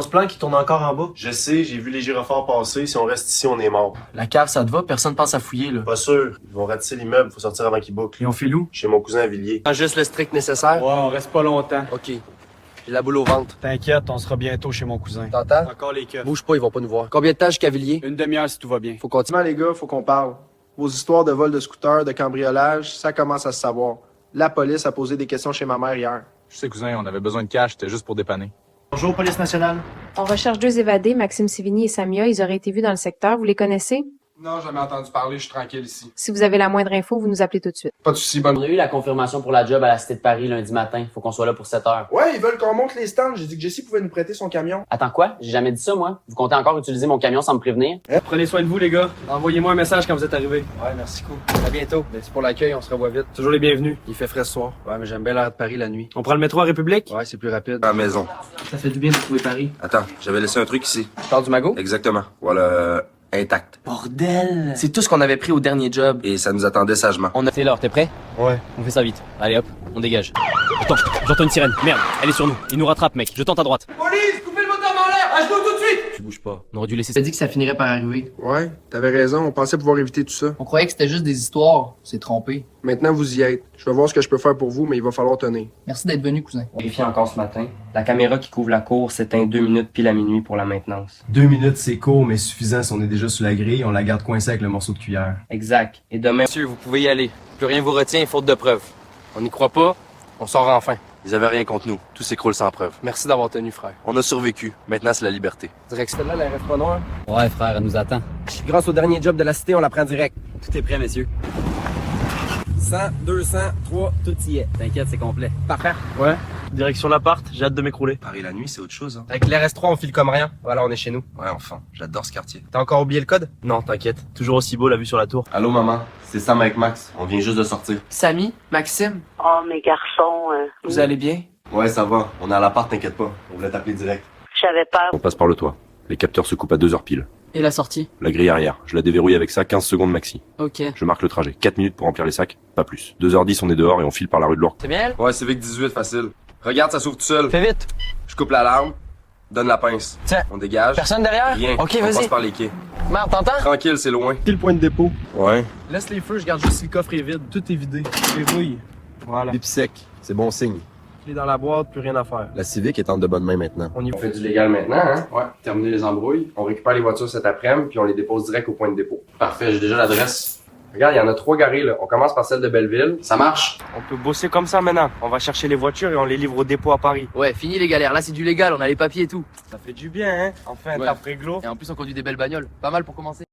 On se plaint qu'il tourne encore en bas. Je sais, j'ai vu les gyrophares passer. Si on reste ici, on est mort. La cave, ça te va? Personne pense à fouiller, là. Pas sûr. Ils vont ratisser l'immeuble. Faut sortir avant qu'ils bouclent. Et on file où? Chez mon cousin à Villiers. Juste le strict nécessaire? Ouais, on reste pas longtemps. OK. J'ai la boule au ventre. T'inquiète, on sera bientôt chez mon cousin. T'entends? Encore les keufs. Bouge pas, ils vont pas nous voir. Combien de temps jusqu'à Villiers? Une demi-heure si tout va bien. Faut continuer. Les gars, faut qu'on parle. Vos histoires de vol de scooter, de cambriolage, ça commence à se savoir. La police a posé des questions chez ma mère hier. Je sais, cousin, on avait besoin de cash, c'était juste pour dépanner. Bonjour, police nationale. On recherche deux évadés, Maxime Sévigny et Samia. Ils auraient été vus dans le secteur. Vous les connaissez? Non, jamais entendu parler, je suis tranquille ici. Si vous avez la moindre info, vous nous appelez tout de suite. Pas de soucis, bonne. On a eu la confirmation pour la job à la Cité de Paris lundi matin. Faut qu'on soit là pour 7 heures. Ouais, ils veulent qu'on monte les stands. J'ai dit que Jessie pouvait nous prêter son camion. Attends quoi? J'ai jamais dit ça, moi. Vous comptez encore utiliser mon camion sans me prévenir? Prenez soin de vous, les gars. Envoyez-moi un message quand vous êtes arrivés. Ouais, merci cool. À bientôt. Merci pour l'accueil, on se revoit vite. Toujours les bienvenus. Il fait frais ce soir. Ouais, mais j'aime bien l'air de Paris la nuit. On prend le métro à République? Ouais, c'est plus rapide. À la maison. Ça fait du bien de trouver Paris. Attends, j'avais laissé un truc ici. Tu parles du magot? Exactement. Voilà, intact. Bordel! C'est tout ce qu'on avait pris au dernier job. Et ça nous attendait sagement. C'est l'heure, t'es prêt? Ouais. On fait ça vite. Allez hop, on dégage. Attends, j'entends une sirène. Merde, elle est sur nous. Il nous rattrape, mec. Je tente à droite. Police, coupez le moteur dans l'air! À genoux tout de suite! Tu bouges pas. On aurait dû laisser T'as dit que ça finirait par arriver. Ouais, t'avais raison, on pensait pouvoir éviter tout ça. On croyait que c'était juste des histoires. On s'est trompé. Maintenant, vous y êtes. Je vais voir ce que je peux faire pour vous, mais il va falloir tenir. Merci d'être venu, cousin. Vérifié encore ce matin. La caméra qui couvre la cour s'éteint 2 minutes pile à minuit pour la maintenance. 2 minutes, c'est court, mais suffisant si on est déjà sous la grille, on la garde coincée avec le morceau de cuillère. Exact. Et demain... Monsieur, vous pouvez y aller. Plus rien vous retient, faute de preuves. On n'y croit pas, on sort enfin. Ils avaient rien contre nous. Tout s'écroule sans preuve. Merci d'avoir tenu, frère. On a survécu. Maintenant, c'est la liberté. Direction là, la reste pas noire. Ouais, frère, elle nous attend. Grâce au dernier job de la cité, on la prend direct. Tout est prêt, messieurs. 100, 200, 3, Tout y est. T'inquiète, c'est complet. parfait. Ouais. Direction l'appart, j'ai hâte de m'écrouler. Paris la nuit, c'est autre chose, hein. Avec l'RS3, on file comme rien. Voilà, on est chez nous. Ouais, enfin. J'adore ce quartier. T'as encore oublié le code? Non, t'inquiète. Toujours aussi beau la vue sur la tour. Allô, maman. C'est Sam avec Max. On vient juste de sortir. Samy, Maxime, Oh, mes garçons, vous allez bien? Ouais, ça va. On est à l'appart, t'inquiète pas. On voulait t'appeler direct. j'avais peur. On passe par le toit. Les capteurs se coupent à 2 heures pile. Et la sortie? La grille arrière. Je la déverrouille avec ça, 15 secondes maxi. OK. Je marque le trajet. 4 minutes pour remplir les sacs, pas plus. 2h10, on est dehors et on file par la rue de l'Orque. c'est bien elle? Ouais, Civic 18, facile. Regarde, ça s'ouvre tout seul. Fais vite. Je coupe l'alarme, donne la pince. Tiens. On dégage. Personne derrière? Rien. OK, On passe vas-y. par les quais. Merde, t'entends? Tranquille, c'est loin. Quel point de dépôt? Ouais. Laisse les feux, je garde juste si le coffre est vide. Tout est vidé. Verrouille. Voilà. Pipe sec. C'est bon signe. Clé dans la boîte, plus rien à faire. La Civic est entre de bonnes mains maintenant. On y On va. fait du légal maintenant, hein? Ouais. Terminer les embrouilles. On récupère les voitures cet après-midi, puis on les dépose direct au point de dépôt. Parfait, j'ai déjà l'adresse. Regarde, il y en a 3 garées, là. On commence par celle de Belleville. Ça marche? On peut bosser comme ça maintenant. On va chercher les voitures et on les livre au dépôt à Paris. Ouais, fini les galères. Là, c'est du légal, on a les papiers et tout. Ça fait du bien, hein? Enfin, Ouais. tape réglo. Et en plus, on conduit des belles bagnoles. Pas mal pour commencer.